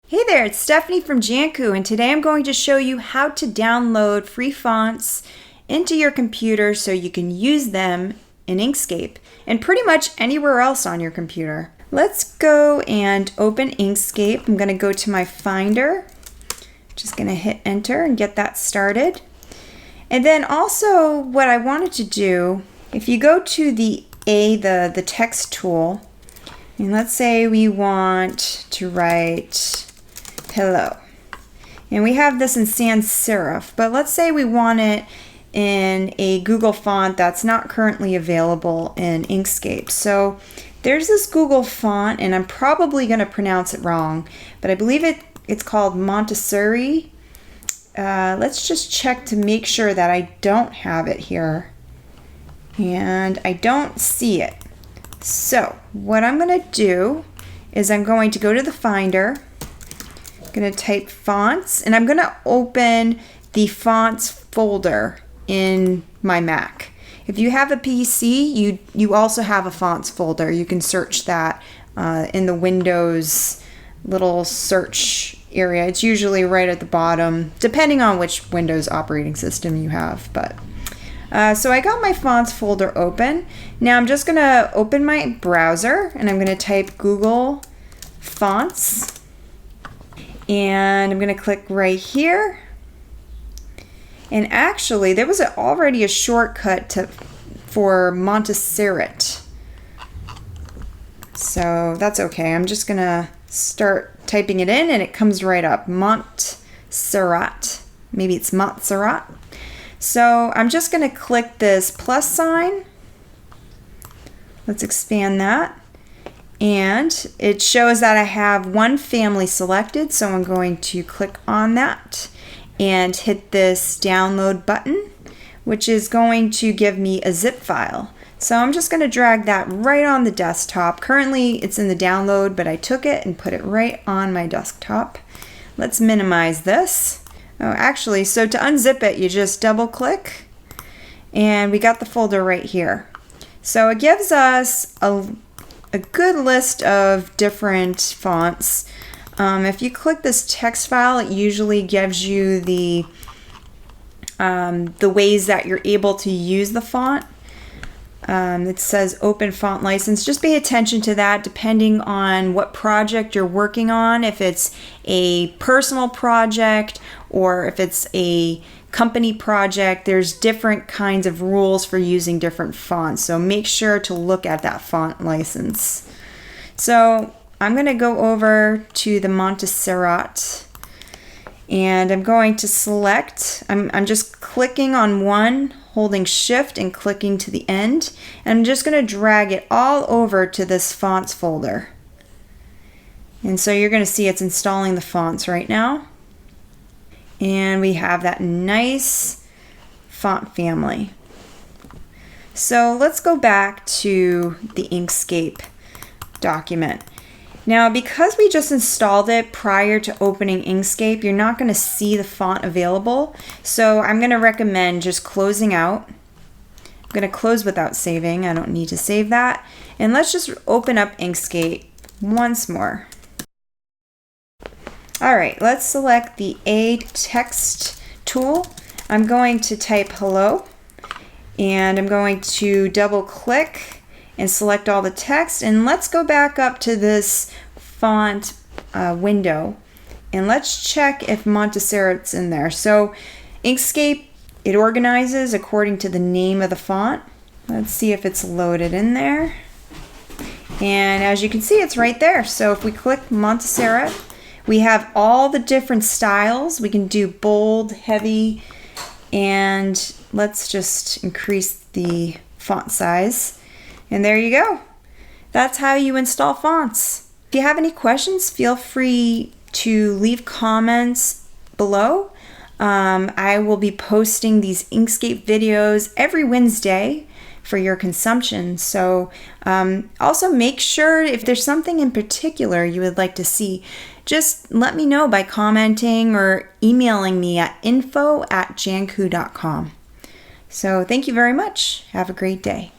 Hey there, it's Stephanie from Janku, and today I'm going to show you how to download free fonts into your computer so you can use them in Inkscape and pretty much anywhere else on your computer. Let's go and open Inkscape. I'm going to go to my Finder. Just going to hit enter and get that started. And then also what I wanted to do, if you go to the text tool, and let's say we want to write hello. And we have this in sans serif, but let's say we want it in a Google font that's not currently available in Inkscape. So there's this Google font, and I'm probably going to pronounce it wrong, but I believe it's called Montessori. Let's just check to make sure that I don't have it here. And I don't see it. So what I'm going to do is I'm going to go to the Finder. I'm going to type fonts, and I'm going to open the fonts folder in my Mac. If you have a PC, you also have a fonts folder. You can search that in the Windows little search area. It's usually right at the bottom, depending on which Windows operating system you have. But so I got my fonts folder open. Now I'm just going to open my browser, and I'm going to type Google Fonts. And I'm going to click right here. And actually, there was already a shortcut for Montessori. So that's okay. I'm just going to start typing it in, and it comes right up. Montserrat. Maybe it's Montserrat. So I'm just going to click this plus sign. Let's expand that. And it shows that I have one family selected, so I'm going to click on that and hit this download button, which is going to give me a zip file. So I'm just going to drag that right on the desktop. Currently it's in the download, but I took it and put it right on my desktop. Let's minimize this. Oh, actually, so to unzip it, you just double click, and we got the folder right here. So it gives us a good list of different fonts. If you click this text file, it usually gives you the ways that you're able to use the font. It says open font license. Just pay attention to that depending on what project you're working on. If it's a personal project or if it's a company project, there's different kinds of rules for using different fonts. So make sure to look at that font license. So I'm going to go over to the Montserrat, and I'm going to select, I'm just clicking on one, holding shift and clicking to the end, and I'm just going to drag it all over to this fonts folder. And so you're going to see it's installing the fonts right now. And we have that nice font family. So let's go back to the Inkscape document. Now, because we just installed it prior to opening Inkscape, you're not going to see the font available. So I'm going to recommend just closing out. I'm going to close without saving. I don't need to save that. And let's just open up Inkscape once more. All right, let's select the text tool. I'm going to type hello, and I'm going to double click and select all the text, and let's go back up to this font window, and let's check if Montserrat's in there. So Inkscape, it organizes according to the name of the font. Let's see if it's loaded in there, and as you can see, it's right there. So if we click Montserrat, we have all the different styles. We can do bold, heavy, and let's just increase the font size. And there you go. That's how you install fonts. If you have any questions, feel free to leave comments below. I will be posting these Inkscape videos every Wednesday for your consumption. So also make sure if there's something in particular you would like to see, just let me know by commenting or emailing me at info@janku.com. So thank you very much. Have a great day.